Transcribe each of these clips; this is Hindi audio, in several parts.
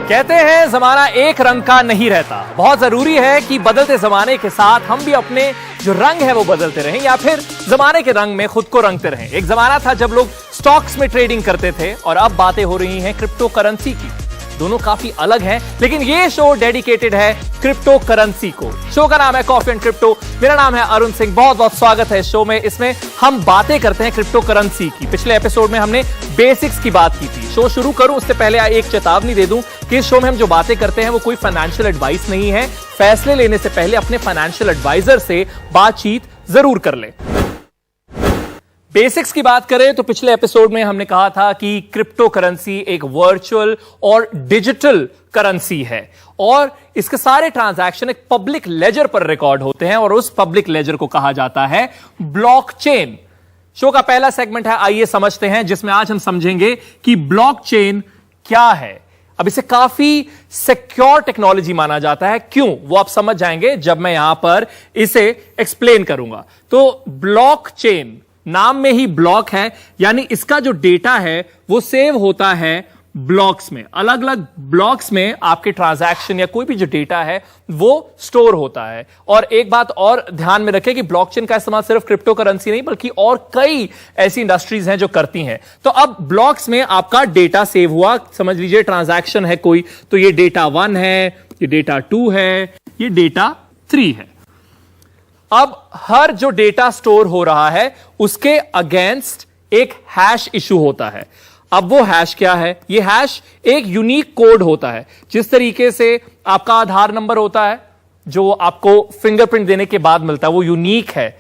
कहते हैं जमाना एक रंग का नहीं रहता। बहुत जरूरी है कि बदलते जमाने के साथ हम भी अपने जो रंग है वो बदलते रहें या फिर जमाने के रंग में खुद को रंगते रहें। एक जमाना था जब लोग स्टॉक्स में ट्रेडिंग करते थे और अब बातें हो रही हैं क्रिप्टो करेंसी की। दोनों काफी अलग हैं, लेकिन ये शो डेडिकेटेड है क्रिप्टो करेंसी को। शो का नाम है कॉफी एंड क्रिप्टो। मेरा नाम है अरुण सिंह, बहुत बहुत स्वागत है शो में। इसमें हम बातें करते हैं क्रिप्टो करेंसी की। पिछले एपिसोड में हमने बेसिक्स की बात की थी। शो शुरू करूं उससे पहले एक चेतावनी दे दूं कि इस शो में हम जो बातें करते हैं वो कोई फाइनेंशियल एडवाइस नहीं है। फैसले लेने से पहले अपने फाइनेंशियल एडवाइजर से बातचीत जरूर कर लें। बेसिक्स की बात करें तो पिछले एपिसोड में हमने कहा था कि क्रिप्टो करेंसी एक वर्चुअल और डिजिटल करेंसी है और इसके सारे ट्रांजैक्शन एक पब्लिक लेजर पर रिकॉर्ड होते हैं और उस पब्लिक लेजर को कहा जाता है ब्लॉकचेन। शो का पहला सेगमेंट है, आइए समझते हैं, जिसमें आज हम समझेंगे कि ब्लॉकचेन क्या है। अब इसे काफी सिक्योर टेक्नोलॉजी माना जाता है। क्यों, वो आप समझ जाएंगे जब मैं यहां पर इसे एक्सप्लेन करूंगा। तो ब्लॉकचेन, नाम में ही ब्लॉक है, यानी इसका जो डेटा है वो सेव होता है ब्लॉक्स में। अलग अलग ब्लॉक्स में आपके ट्रांजैक्शन या कोई भी जो डेटा है वो स्टोर होता है। और एक बात और ध्यान में रखें कि ब्लॉकचेन का इस्तेमाल सिर्फ क्रिप्टो करेंसी नहीं बल्कि और कई ऐसी इंडस्ट्रीज हैं जो करती हैं। तो अब ब्लॉक्स में आपका डेटा सेव हुआ, समझ लीजिए ट्रांजैक्शन है कोई, तो ये डेटा 1 है, ये डेटा 2 है, ये डेटा 3 है। अब हर जो डेटा स्टोर हो रहा है उसके अगेंस्ट एक हैश इशू होता है। अब वो हैश क्या है? ये हैश एक यूनिक कोड होता है। जिस तरीके से आपका आधार नंबर होता है जो आपको फिंगरप्रिंट देने के बाद मिलता है, वो यूनिक है।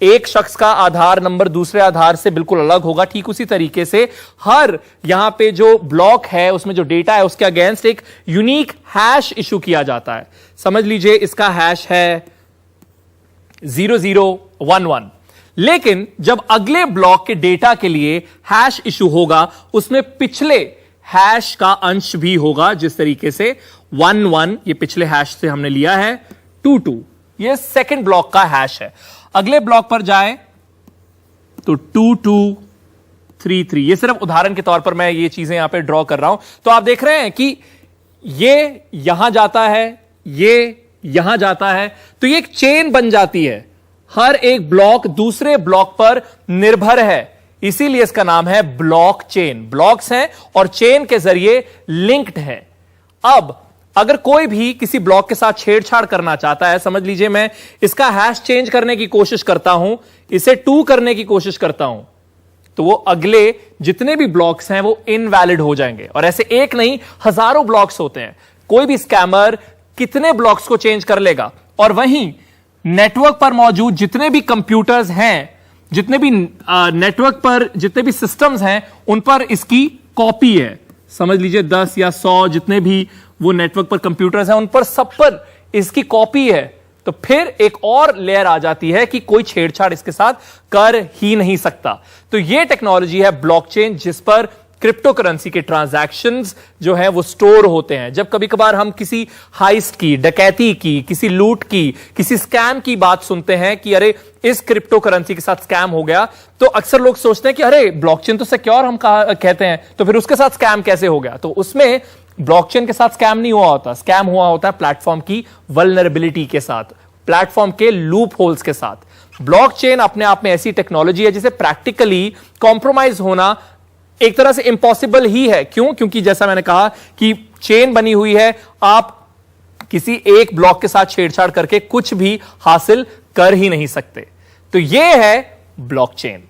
एक शख्स का आधार नंबर दूसरे आधार से बिल्कुल अलग होगा। ठीक उसी तरीके से हर यहां पे जो ब्लॉक है उसमें जो डेटा है उसके अगेंस्ट एक यूनिक हैश इशू किया जाता है। समझ लीजिए इसका हैश है 0011। लेकिन जब अगले ब्लॉक के डेटा के लिए हैश इशू होगा उसमें पिछले हैश का अंश भी होगा। जिस तरीके से 11 ये पिछले हैश से हमने लिया है, 22 ये सेकंड ब्लॉक का हैश है। अगले ब्लॉक पर जाए तो 2233। ये सिर्फ उदाहरण के तौर पर मैं ये चीजें यहां पे ड्रॉ कर रहा हूं। तो आप देख रहे हैं कि ये यहां जाता है, ये यहां जाता है, तो ये एक चेन बन जाती है। हर एक ब्लॉक दूसरे ब्लॉक पर निर्भर है, इसीलिए इसका नाम है ब्लॉकचेन। ब्लॉक्स हैं और चेन के जरिए लिंक्ड है। अब अगर कोई भी किसी ब्लॉक के साथ छेड़छाड़ करना चाहता है, समझ लीजिए मैं इसका हैश चेंज करने की कोशिश करता हूं, इसे 2 करने की कोशिश करता हूं, तो वो अगले जितने भी ब्लॉक्स हैं वो इनवैलिड हो जाएंगे। और ऐसे एक नहीं हजारों ब्लॉक्स होते हैं। कोई भी स्कैमर कितने ब्लॉक्स को चेंज कर लेगा। और वहीं नेटवर्क पर मौजूद जितने भी कंप्यूटर्स हैं, जितने भी नेटवर्क पर जितने भी सिस्टम्स हैं, उन पर इसकी कॉपी है। समझ लीजिए 10 या 100 जितने भी वो नेटवर्क पर कंप्यूटर्स हैं उन पर सब पर इसकी कॉपी है। तो फिर एक और लेयर आ जाती है कि कोई छेड़छाड़ इसके साथ कर ही नहीं सकता। तो ये टेक्नोलॉजी है ब्लॉकचेन, जिस पर क्रिप्टो करेंसी के ट्रांजैक्शंस जो है वो स्टोर होते हैं। जब कभी कभार हम किसी हाइस्ट की, डकैती की, किसी लूट की, किसी स्कैम की बात सुनते हैं कि अरे इस क्रिप्टो करेंसी के साथ स्कैम हो गया, तो अक्सर लोग सोचते हैं कि अरे ब्लॉकचेन तो सिक्योर हम कहते हैं, तो फिर उसके साथ स्कैम कैसे हो गया? तो उसमें ब्लॉकचेन के साथ स्कैम नहीं हुआ होता। स्कैम हुआ होता है प्लेटफॉर्म की वल्नरेबिलिटी के साथ, प्लेटफॉर्म के लूप होल्स के साथ। ब्लॉकचेन अपने आप में ऐसी टेक्नोलॉजी है जिसे प्रैक्टिकली कॉम्प्रोमाइज होना एक तरह से इम्पॉसिबल ही है। क्यों? क्योंकि जैसा मैंने कहा कि चेन बनी हुई है, आप किसी एक ब्लॉक के साथ छेड़छाड़ करके कुछ भी हासिल कर ही नहीं सकते। तो यह है ब्लॉकचेन।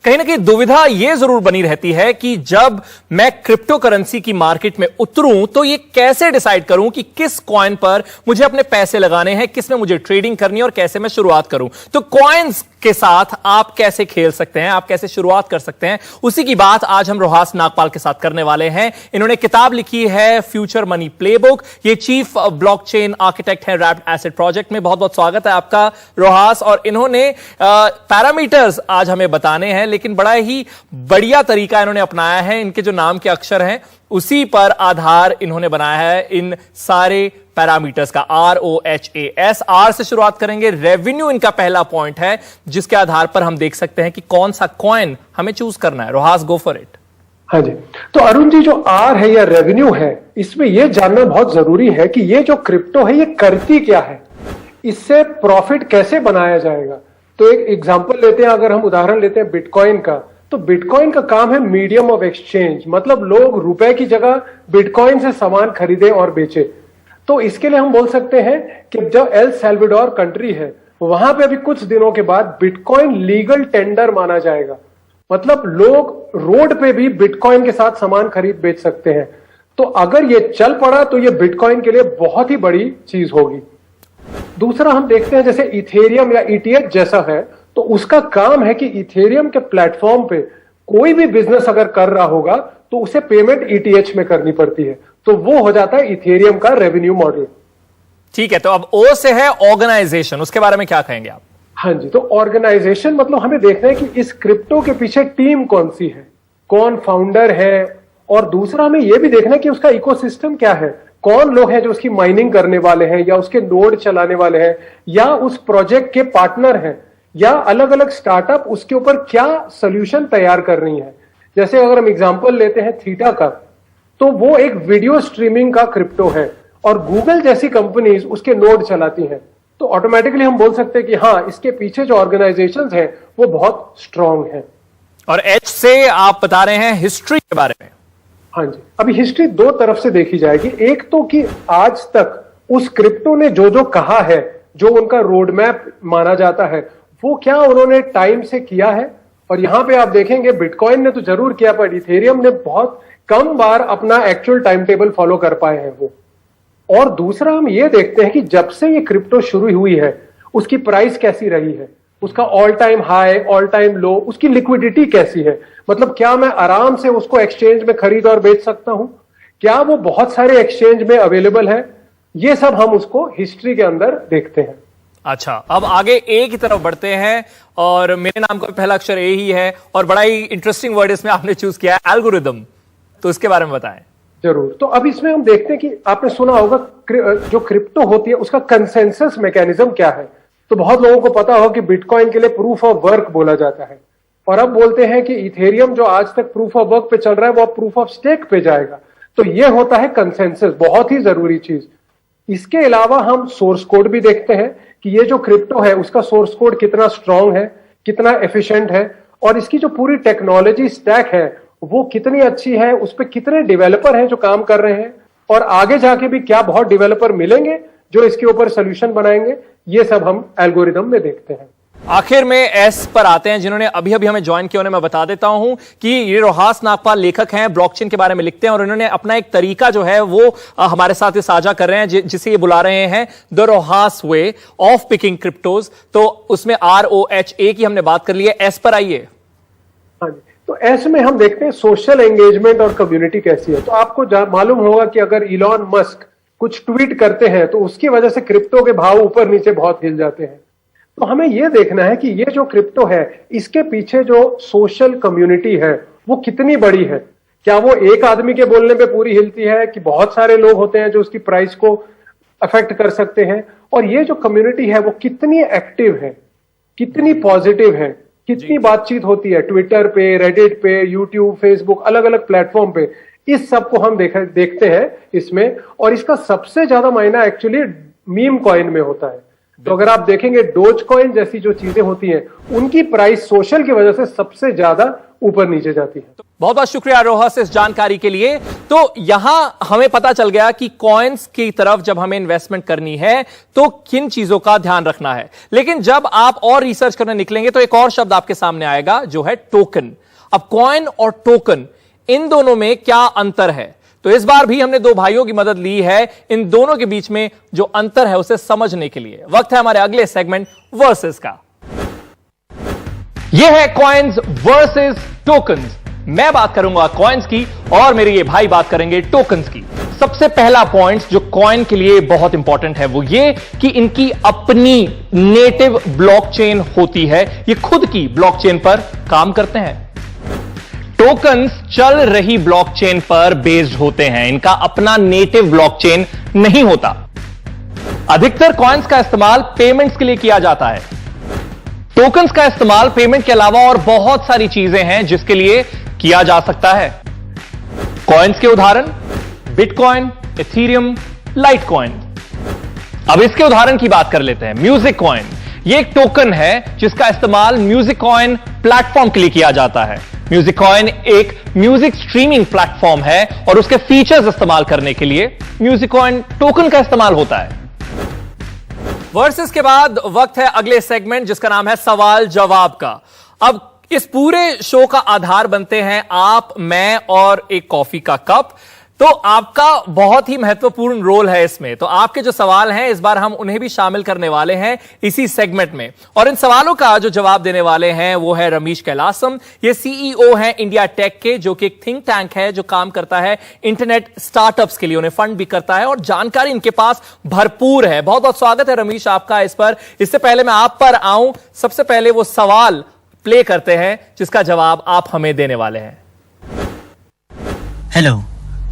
कहीं ना कहीं दुविधा यह जरूर बनी रहती है कि जब मैं क्रिप्टो करेंसी की मार्केट में उतरूं तो यह कैसे डिसाइड करूं कि किस कॉइन पर मुझे अपने पैसे लगाने हैं, किस में मुझे ट्रेडिंग करनी है और कैसे मैं शुरुआत करूं। तो कॉइन्स के साथ आप कैसे खेल सकते हैं, आप कैसे शुरुआत कर सकते हैं, उसी की बात आज हम रोहास नागपाल के साथ करने वाले हैं। इन्होंने किताब लिखी है फ्यूचर मनी प्लेबुक। ये चीफ ब्लॉकचेन आर्किटेक्ट हैं रैप्ड एसेट प्रोजेक्ट में। बहुत बहुत स्वागत है आपका रोहास। और इन्होंने पैरामीटर्स आज हमें बताने हैं, लेकिन बड़ा ही बढ़िया तरीका इन्होंने अपनाया है। इनके जो नाम के अक्षर हैं उसी पर आधार इन्होंने बनाया है इन सारे पैरामीटर्स का। ROHAS, आर से शुरुआत करेंगे। रेवेन्यू इनका पहला पॉइंट है जिसके आधार पर हम देख सकते हैं कि कौन सा कॉइन हमें चूज करना है। Rojas, go for it. हाँ जी, तो अरुण जी, जो आर है या रेवेन्यू है, इसमें यह जानना बहुत जरूरी है कि ये जो क्रिप्टो है ये करती क्या है, इससे प्रॉफिट कैसे बनाया जाएगा। तो एक एग्जांपल लेते हैं, अगर हम उदाहरण लेते हैं बिटकॉइन का, तो बिटकॉइन का काम है मीडियम ऑफ एक्सचेंज, मतलब लोग रुपए की जगह बिटकॉइन से सामान खरीदे और बेचे। तो इसके लिए हम बोल सकते हैं कि जो एल सैल्वाडोर कंट्री है, वहां पे अभी कुछ दिनों के बाद बिटकॉइन लीगल टेंडर माना जाएगा, मतलब लोग रोड पे भी बिटकॉइन के साथ सामान खरीद बेच सकते हैं। तो अगर ये चल पड़ा तो ये बिटकॉइन के लिए बहुत ही बड़ी चीज होगी। दूसरा हम देखते हैं जैसे इथेरियम या ईटीएच जैसा है, तो उसका काम है कि इथेरियम के प्लेटफॉर्म पे कोई भी बिजनेस अगर कर रहा होगा तो उसे पेमेंट ईटीएच में करनी पड़ती है, तो वो हो जाता है इथेरियम का रेवेन्यू मॉडल। ठीक है, तो अब ओ से है ऑर्गेनाइजेशन, उसके बारे में क्या कहेंगे आप? हाँ जी, तो ऑर्गेनाइजेशन मतलब हमें देखना है कि इस क्रिप्टो के पीछे टीम कौन सी है, कौन फाउंडर है, और दूसरा हमें यह भी देखना है कि उसका इकोसिस्टम क्या है, कौन लोग हैं जो उसकी माइनिंग करने वाले हैं या उसके नोड चलाने वाले हैं या उस प्रोजेक्ट के पार्टनर हैं, या अलग अलग स्टार्टअप उसके ऊपर क्या सोल्यूशन तैयार कर रही है। जैसे अगर हम एग्जांपल लेते हैं थीटा का, तो वो एक वीडियो स्ट्रीमिंग का क्रिप्टो है और गूगल जैसी कंपनीज उसके नोड चलाती हैं, तो ऑटोमेटिकली हम बोल सकते हैं कि हाँ, इसके पीछे जो ऑर्गेनाइजेशंस हैं वो बहुत स्ट्रांग हैं। और एच से आप बता रहे हैं हिस्ट्री के बारे में। हाँ जी, अभी हिस्ट्री दो तरफ से देखी जाएगी। एक तो कि आज तक उस क्रिप्टो ने जो जो कहा है, जो उनका रोड मैप माना जाता है, वो क्या उन्होंने टाइम से किया है। और यहां पे आप देखेंगे बिटकॉइन ने तो जरूर किया, पर इथेरियम ने बहुत कम बार अपना एक्चुअल टाइम टेबल फॉलो कर पाए हैं वो। और दूसरा हम ये देखते हैं कि जब से ये क्रिप्टो शुरू हुई है उसकी प्राइस कैसी रही है, उसका all time high, all time low, उसकी लिक्विडिटी कैसी है, मतलब क्या मैं आराम से उसको एक्सचेंज में खरीद और बेच सकता हूं, क्या वो बहुत सारे एक्सचेंज में अवेलेबल है, ये सब हम उसको हिस्ट्री के अंदर देखते हैं। अच्छा, अब आगे ए की तरफ बढ़ते हैं और मेरे नाम का पहला अक्षर ए ही है और बड़ा ही इंटरेस्टिंग वर्ड इसमें आपने चूज किया है, एल्गोरिदम, तो इसके बारे में बताएं। जरूर, तो अब इसमें हम देखते हैं कि आपने सुना होगा जो क्रिप्टो होती है उसका कंसेंसस मैकेनिज्म क्या है। तो बहुत लोगों को पता होगा कि बिटकॉइन के लिए प्रूफ ऑफ वर्क बोला जाता है, और अब बोलते हैं कि इथेरियम जो आज तक प्रूफ ऑफ वर्क पे चल रहा है वो अब प्रूफ ऑफ स्टेक पे जाएगा। तो ये होता है कंसेंसस, बहुत ही जरूरी चीज। इसके अलावा हम सोर्स कोड भी देखते हैं कि ये जो क्रिप्टो है उसका सोर्स कोड कितना स्ट्रांग है, कितना एफिशिएंट है, और इसकी जो पूरी टेक्नोलॉजी स्टैक है वो कितनी अच्छी है, उस पर कितने डेवलपर हैं जो काम कर रहे हैं, और आगे जाके भी क्या बहुत डेवलपर मिलेंगे जो इसके ऊपर सोल्यूशन बनाएंगे, ये सब हम एल्गोरिदम में देखते हैं। आखिर में एस पर आते हैं, जिन्होंने अभी अभी हमें ज्वाइन किया। उन्हें मैं बता देता हूं कि ये रोहास नागपाल लेखक हैं, ब्लॉकचेन के बारे में लिखते हैं और इन्होंने अपना एक तरीका जो है वो हमारे साथ ये साझा कर रहे हैं, जिसे ये बुला रहे हैं the ROHA's way of picking cryptos. तो उसमें ROHA की हमने बात कर ली है। एस पर आइए। हाँ जी, तो एस में हम देखते हैं सोशल एंगेजमेंट और कम्युनिटी कैसी है। तो आपको मालूम होगा कि अगर इलॉन मस्क कुछ ट्वीट करते हैं तो उसकी वजह से क्रिप्टो के भाव ऊपर नीचे बहुत हिल जाते हैं। तो हमें यह देखना है कि ये जो क्रिप्टो है इसके पीछे जो सोशल कम्युनिटी है वो कितनी बड़ी है। क्या वो एक आदमी के बोलने पे पूरी हिलती है कि बहुत सारे लोग होते हैं जो उसकी प्राइस को अफेक्ट कर सकते हैं, और ये जो कम्युनिटी है वो कितनी एक्टिव है, कितनी पॉजिटिव है, कितनी बातचीत होती है ट्विटर पे, रेडिट पे, यूट्यूब, फेसबुक, अलग अलग प्लेटफॉर्म पे। इस सब को हम देखते हैं इसमें, और इसका सबसे ज्यादा मायना एक्चुअली मीम कॉइन में होता है। तो अगर आप देखेंगे डोज कॉइन जैसी जो चीजें होती हैं उनकी प्राइस सोशल की वजह से सबसे ज्यादा ऊपर नीचे जाती है। तो बहुत बहुत शुक्रिया रोहस इस जानकारी के लिए। तो यहां हमें पता चल गया कि कॉइन्स की तरफ जब हमें इन्वेस्टमेंट करनी है तो किन चीजों का ध्यान रखना है। लेकिन जब आप और रिसर्च करने निकलेंगे तो एक और शब्द आपके सामने आएगा जो है टोकन। अब कॉइन और टोकन, इन दोनों में क्या अंतर है? तो इस बार भी हमने दो भाइयों की मदद ली है इन दोनों के बीच में जो अंतर है उसे समझने के लिए। वक्त है हमारे अगले सेगमेंट वर्सेस का। यह है कॉइन्स वर्सेस टोकन्स। मैं बात करूंगा कॉइन्स की और मेरे ये भाई बात करेंगे टोकन्स की। सबसे पहला पॉइंट जो कॉइन के लिए बहुत इंपॉर्टेंट है वो ये कि इनकी अपनी नेटिव ब्लॉकचेन होती है, ये खुद की ब्लॉकचेन पर काम करते हैं। टोकन्स चल रही ब्लॉकचेन पर बेस्ड होते हैं, इनका अपना नेटिव ब्लॉकचेन नहीं होता। अधिकतर कॉइन्स का इस्तेमाल पेमेंट्स के लिए किया जाता है। टोकन्स का इस्तेमाल पेमेंट के अलावा और बहुत सारी चीजें हैं जिसके लिए किया जा सकता है। कॉइन्स के उदाहरण बिटकॉइन, इथेरियम, लाइटकॉइन। अब इसके उदाहरण की बात कर लेते हैं। म्यूजिक कॉइन, ये एक टोकन है जिसका इस्तेमाल म्यूजिक कॉइन प्लेटफॉर्म के लिए किया जाता है। म्यूजिक कॉइन एक म्यूजिक स्ट्रीमिंग प्लेटफॉर्म है और उसके फीचर्स इस्तेमाल करने के लिए म्यूजिक कॉइन टोकन का इस्तेमाल होता है। वर्सेस के बाद वक्त है अगले सेगमेंट जिसका नाम है सवाल जवाब का। अब इस पूरे शो का आधार बनते हैं आप, मैं और एक कॉफी का कप। तो आपका बहुत ही महत्वपूर्ण रोल है इसमें। तो आपके जो सवाल हैं इस बार हम उन्हें भी शामिल करने वाले हैं इसी सेगमेंट में। और इन सवालों का जो जवाब देने वाले हैं वो है रमेश कैलासम। ये सीईओ हैं इंडिया टेक के, जो कि एक थिंक टैंक है जो काम करता है इंटरनेट स्टार्टअप्स के लिए, उन्हें फंड भी करता है और जानकारी इनके पास भरपूर है। बहुत बहुत स्वागत है रमेश आपका इस पर। इससे पहले मैं आप पर आऊं, सबसे पहले वो सवाल प्ले करते हैं जिसका जवाब आप हमें देने वाले हैं। Hello,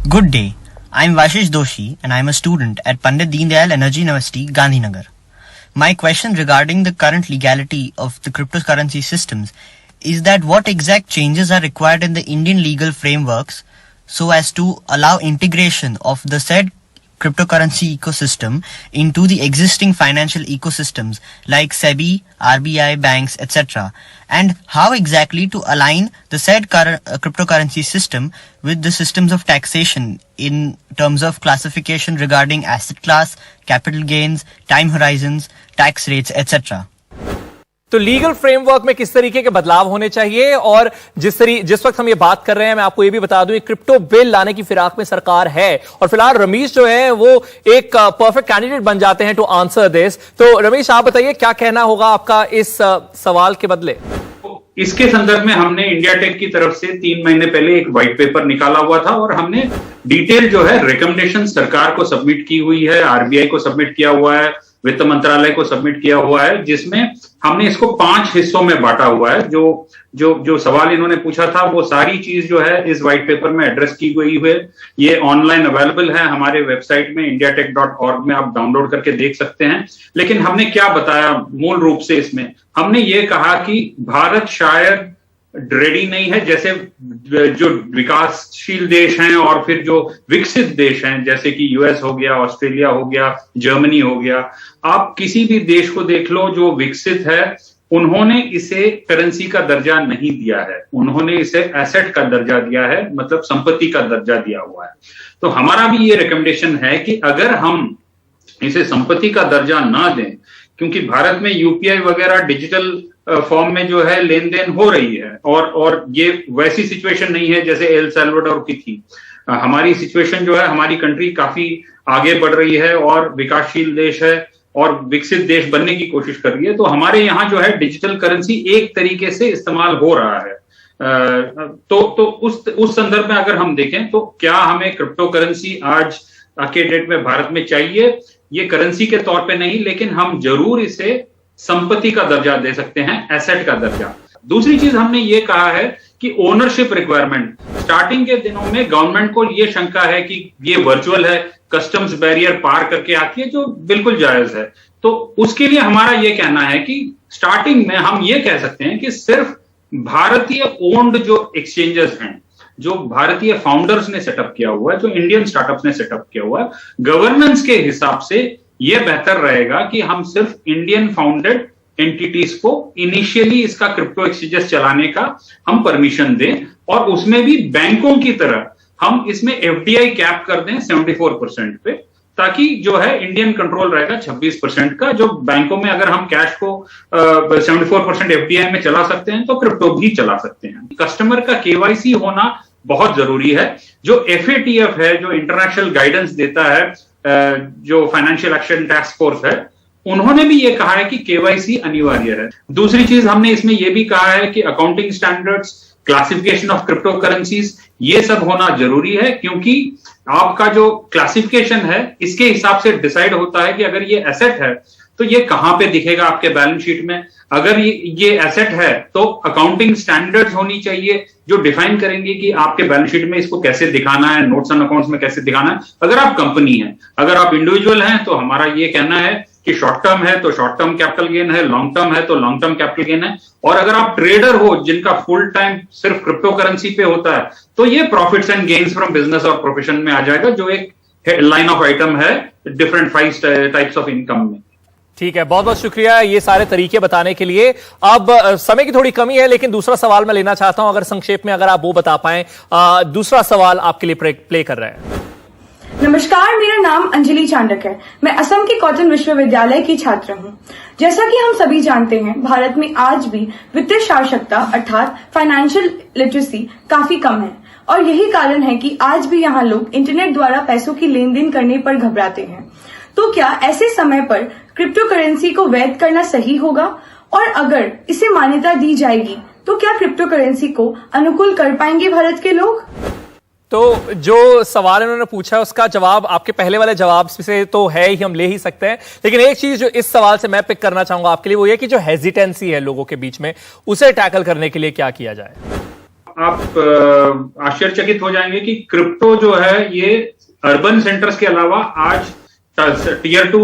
good day. I'm Vashish Doshi and I'm a student at Pandit Deen Dayal Energy University, Gandhinagar. My question regarding the current legality of the cryptocurrency systems is that what exact changes are required in the Indian legal frameworks so as to allow integration of the said cryptocurrency ecosystem into the existing financial ecosystems like SEBI, RBI, banks, etc. And how exactly to align the said cryptocurrency system with the systems of taxation in terms of classification regarding asset class, capital gains, time horizons, tax rates, etc. तो लीगल फ्रेमवर्क में किस तरीके के बदलाव होने चाहिए, और जिस वक्त हम ये बात कर रहे हैं मैं आपको ये भी बता दूं, क्रिप्टो बिल लाने की फिराक में सरकार है और फिलहाल रमेश जो है वो एक परफेक्ट कैंडिडेट बन जाते हैं टू आंसर दिस। तो रमेश आप बताइए क्या कहना होगा आपका इस सवाल के बदले। इसके संदर्भ में हमने इंडिया टेक की तरफ से 3 महीने पहले एक व्हाइट पेपर निकाला हुआ था और हमने डिटेल जो है रिकमेंडेशन सरकार को सबमिट की हुई है, आरबीआई को सबमिट किया हुआ है, वित्त मंत्रालय को सबमिट किया हुआ है, जिसमें हमने इसको 5 हिस्सों में बांटा हुआ है। जो सवाल इन्होंने पूछा था वो सारी चीज जो है इस व्हाइट पेपर में एड्रेस की गई है। ये ऑनलाइन अवेलेबल है हमारे वेबसाइट में indiatech.org में, आप डाउनलोड करके देख सकते हैं। लेकिन हमने क्या बताया मूल रूप से इसमें, हमने ये कहा कि भारत शायद रेडी नहीं है, जैसे जो विकासशील देश हैं और फिर जो विकसित देश हैं जैसे कि यूएस हो गया, ऑस्ट्रेलिया हो गया, जर्मनी हो गया, आप किसी भी देश को देख लो जो विकसित है, उन्होंने इसे करेंसी का दर्जा नहीं दिया है, उन्होंने इसे एसेट का दर्जा दिया है, मतलब संपत्ति का दर्जा दिया हुआ है। तो हमारा भी ये रिकमेंडेशन है कि अगर हम इसे संपत्ति का दर्जा ना दें, क्योंकि भारत में यूपीआई वगैरह डिजिटल फॉर्म में जो है लेन देन हो रही है और ये वैसी सिचुएशन नहीं है जैसे एल सल्वाडोर की थी। हमारी सिचुएशन जो है, हमारी कंट्री काफी आगे बढ़ रही है और विकासशील देश है और विकसित देश बनने की कोशिश कर रही है। तो हमारे यहाँ जो है डिजिटल करेंसी एक तरीके से इस्तेमाल हो रहा है। तो उस संदर्भ में अगर हम देखें तो क्या हमें क्रिप्टो करेंसी आज के डेट में भारत में चाहिए? ये करेंसी के तौर पे नहीं, लेकिन हम जरूर इसे संपत्ति का दर्जा दे सकते हैं, एसेट का दर्जा। दूसरी चीज हमने ये कहा है कि ओनरशिप रिक्वायरमेंट, स्टार्टिंग के दिनों में गवर्नमेंट को ये शंका है कि ये वर्चुअल है, कस्टम्स बैरियर पार करके आती है, जो बिल्कुल जायज है। तो उसके लिए हमारा ये कहना है कि स्टार्टिंग में हम ये कह सकते हैं कि सिर्फ भारतीय ओन्ड जो एक्सचेंजेस हैं, जो भारतीय फाउंडर्स ने सेटअप किया हुआ है, जो इंडियन स्टार्टअप्स ने सेटअप किया हुआ है, गवर्नेंस के हिसाब से यह बेहतर रहेगा कि हम सिर्फ इंडियन फाउंडेड एंटिटीज को इनिशियली इसका क्रिप्टो एक्सचेंजेस चलाने का हम परमिशन दें, और उसमें भी बैंकों की तरह हम इसमें एफडीआई कैप कर दें 74% पे, ताकि जो है इंडियन कंट्रोल रहेगा 26% का। जो बैंकों में अगर हम कैश को 74% एफडीआई में चला सकते हैं तो क्रिप्टो भी चला सकते हैं। कस्टमर का केवाईसी होना बहुत जरूरी है। जो एफएटीएफ है, जो इंटरनेशनल गाइडेंस देता है, जो फाइनेंशियल एक्शन टास्क फोर्स है, उन्होंने भी ये कहा है कि केवाईसी अनिवार्य है। दूसरी चीज हमने इसमें यह भी कहा है कि accounting standards, classification of crypto currencies, ये सब होना जरूरी है, क्योंकि आपका जो क्लासिफिकेशन है इसके हिसाब से डिसाइड होता है कि अगर ये एसेट है तो ये कहां पे दिखेगा आपके बैलेंस शीट में। अगर ये एसेट है तो अकाउंटिंग स्टैंडर्ड्स होनी चाहिए जो डिफाइन करेंगे कि आपके बैलेंस शीट में इसको कैसे दिखाना है, नोट्स एंड अकाउंट्स में कैसे दिखाना है। अगर आप कंपनी है, अगर आप इंडिविजुअल हैं, तो हमारा ये कहना है कि शॉर्ट टर्म है तो शॉर्ट टर्म कैपिटल गेन है, लॉन्ग टर्म है तो लॉन्ग टर्म कैपिटल गेन है। और अगर आप ट्रेडर हो जिनका फुल टाइम सिर्फ क्रिप्टो करेंसी पे होता है तो ये profits and gains from business और प्रोफेशन में आ जाएगा, जो एक लाइन ऑफ आइटम है डिफरेंट 5 टाइप्स ऑफ इनकम में। ठीक है, बहुत बहुत शुक्रिया ये सारे तरीके बताने के लिए। अब समय की थोड़ी कमी है, लेकिन दूसरा सवाल मैं लेना चाहता हूं, अगर संक्षेप में अगर आप वो बता पाएं। दूसरा सवाल आपके लिए प्ले कर रहे हैं। नमस्कार, मेरा नाम अंजलि चांडक है। मैं असम के कॉटन विश्वविद्यालय की छात्र हूँ। जैसा कि हम सभी जानते हैं, भारत में आज भी वित्तीय साक्षरता अर्थात फाइनेंशियल लिटरेसी काफी कम है, और यही कारण है कि आज भी यहाँ लोग इंटरनेट द्वारा पैसों की लेन देन करने पर घबराते हैं। तो क्या ऐसे समय पर क्रिप्टो करेंसी को वैध करना सही होगा, और अगर इसे मान्यता दी जाएगी तो क्या क्रिप्टो करेंसी को अनुकूल कर पाएंगे भारत के लोग? तो जो सवाल इन्होंने पूछा है उसका जवाब आपके पहले वाले जवाब से तो है ही, हम ले ही सकते हैं। लेकिन एक चीज जो इस सवाल से मैं पिक करना चाहूंगा आपके लिए, वो ये कि जो हेजिटेंसी है लोगों के बीच में, उसे टैकल करने के लिए क्या किया जाए। आप आश्चर्यचकित हो जाएंगे कि क्रिप्टो जो है ये अर्बन सेंटर्स के अलावा आज टीयर 2,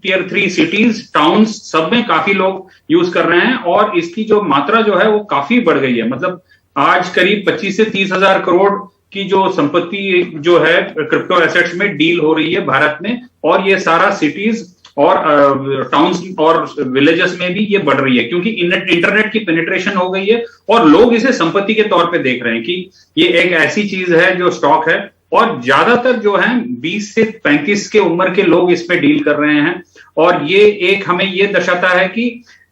टीयर 3 सिटीज, टाउन्स सब में काफी लोग यूज कर रहे हैं, और इसकी जो मात्रा जो है वो काफी बढ़ गई है। मतलब आज करीब 25 से 30 हजार करोड़ की जो संपत्ति जो है क्रिप्टो एसेट्स में डील हो रही है भारत में, और ये सारा सिटीज और टाउन्स और विलेजेस में भी ये बढ़ रही है, क्योंकि इंटरनेट की पेनिट्रेशन हो गई है और लोग इसे संपत्ति के तौर पे देख रहे हैं कि ये एक ऐसी चीज है जो स्टॉक है, और ज्यादातर जो है 20 से 35 के उम्र के लोग इसमें डील कर रहे हैं। और ये एक हमें ये दर्शाता है कि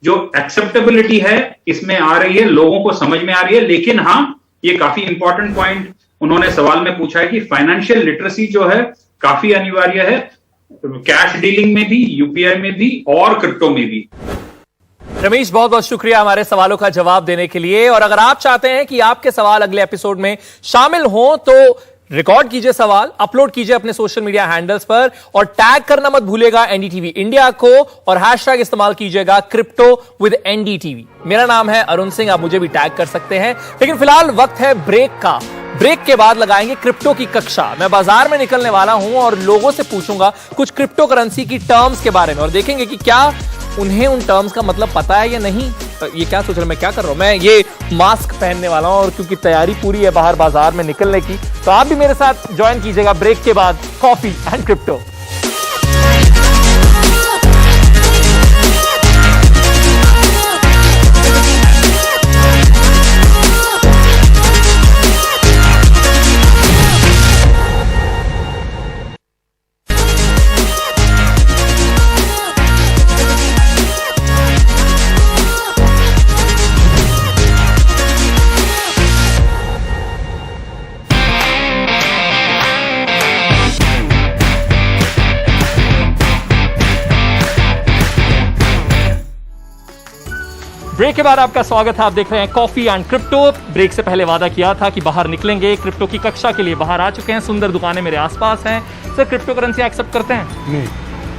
जो एक्सेप्टेबिलिटी है इसमें आ रही है, लोगों को समझ में आ रही है। लेकिन हाँ, ये काफी इंपॉर्टेंट पॉइंट उन्होंने सवाल में पूछा है कि फाइनेंशियल लिटरेसी जो है काफी अनिवार्य है, कैश डीलिंग में भी, यूपीआई में भी और क्रिप्टो में भी। रमेश, बहुत बहुत शुक्रिया हमारे सवालों का जवाब देने के लिए। और अगर आप चाहते हैं कि आपके सवाल अगले एपिसोड में शामिल हों तो रिकॉर्ड कीजिए सवाल, अपलोड कीजिए अपने सोशल मीडिया हैंडल्स पर, और टैग करना मत भूलिएगा एनडीटीवी इंडिया को, और हैशटैग इस्तेमाल कीजिएगा क्रिप्टो विद एनडीटीवी। मेरा नाम है अरुण सिंह, आप मुझे भी टैग कर सकते हैं। लेकिन फिलहाल वक्त है ब्रेक का। ब्रेक के बाद लगाएंगे क्रिप्टो की कक्षा। मैं बाजार में निकलने वाला हूं और लोगों से पूछूंगा कुछ क्रिप्टो करेंसी की टर्म्स के बारे में, और देखेंगे कि क्या उन्हें उन टर्म्स का मतलब पता है या नहीं। ये क्या सोच रहे हैं, मैं क्या कर रहा हूं, मैं ये मास्क पहनने वाला हूं, और क्योंकि तैयारी पूरी है बाहर बाजार में निकलने की, तो आप भी मेरे साथ ज्वाइन कीजिएगा ब्रेक के बाद कॉफी एंड क्रिप्टो। ब्रेक के बाद आपका स्वागत है। आप देख रहे हैं कॉफी एंड क्रिप्टो। ब्रेक से पहले वादा किया था कि बाहर निकलेंगे, क्रिप्टो की कक्षा के लिए बाहर आ चुके हैं। सुंदर दुकानें मेरे आसपास हैं। सर, क्रिप्टो करेंसी एक्सेप्ट करते हैं?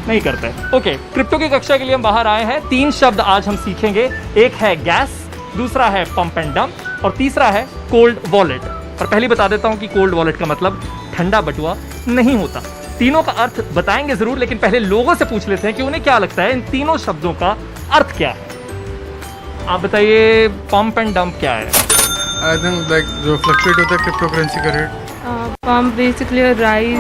नहीं करते। ओके, क्रिप्टो की कक्षा के लिए हम बाहर आए हैं। 3 शब्द आज हम सीखेंगे। एक है गैस, दूसरा है पंप एंड डंप, और तीसरा है कोल्ड वॉलेट। और पहले बता देता हूं कि कोल्ड वॉलेट का मतलब ठंडा बटुआ नहीं होता। तीनों का अर्थ बताएंगे जरूर, लेकिन पहले लोगों से पूछ लेते हैं कि उन्हें क्या लगता है इन तीनों शब्दों का अर्थ क्या है। आप बताइए, पंप एंड डंप क्या है? आई थिंक लाइक जो फ्लक्चुएट होता है क्रिप्टो करेंसी का rate. Pump basically a rise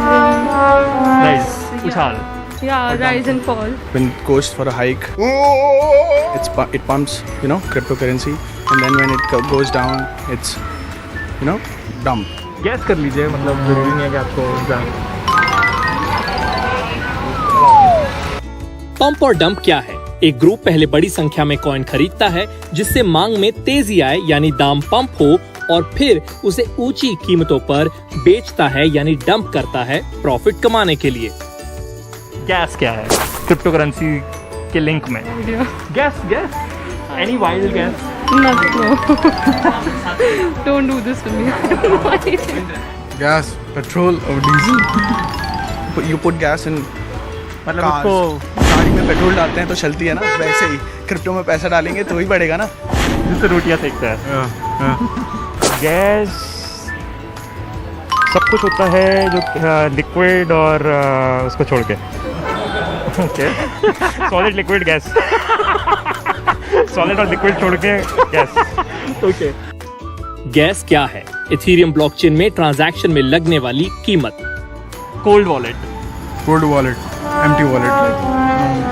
उछाल। yeah, rise and fall. When it goes for a hike, it pumps, cryptocurrency, and then when it goes down, it's, dump. Gas कर लीजिए, मतलब जरूरी नहीं है कि आपको पंप और डंप क्या है? एक ग्रुप पहले बड़ी संख्या में कॉइन खरीदता है जिससे मांग में तेजी आए, यानी दाम पंप हो, और फिर उसे ऊंची कीमतों पर बेचता है, यानी डंप करता है प्रॉफिट कमाने के लिए। गैस क्या है क्रिप्टो करेंसी के लिंक में? Gas any wild gas? No. Don't do this to me. Gas, petrol or diesel. You put gas in मतलब cars. उसको गाड़ी में पेट्रोल डालते हैं तो चलती है ना, वैसे ही क्रिप्टो में पैसा डालेंगे तो ही बढ़ेगा ना, जिससे रोटियां सेकता है। गैस सब कुछ होता है जो लिक्विड और उसको छोड़ के okay solid liquid gas solid और लिक्विड छोड़ के गैस। ओके, गैस क्या है? इथेरियम ब्लॉकचेन में ट्रांजैक्शन में लगने वाली कीमत। Cold wallet, Cold wallet, empty wallet, like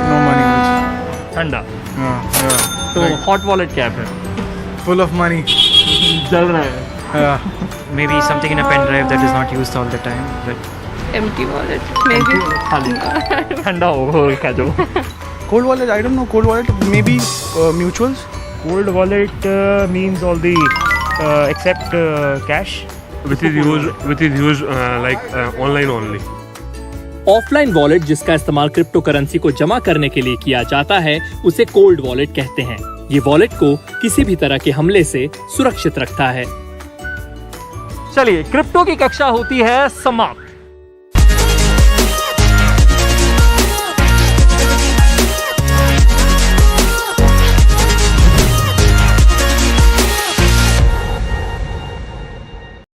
no money. ठंडा। Yeah. तो हॉट वॉलेट क्या है? Full of money. जल रहा है। Yeah. Maybe something in a pen drive that is not used all the time. But Empty wallet. Maybe. खाली ठंडा हो क्या जो। Cold wallet, I don't know. Cold wallet, maybe mutuals. Cold wallet means all the except cash. Which is used like online only. Offline wallet जिसका इस्तेमाल क्रिप्टो करेंसी को जमा करने के लिए किया जाता है उसे कोल्ड वॉलेट कहते हैं। ये वॉलेट को किसी भी तरह के हमले से सुरक्षित रखता है। चलिए, क्रिप्टो की कक्षा होती है समाप्त।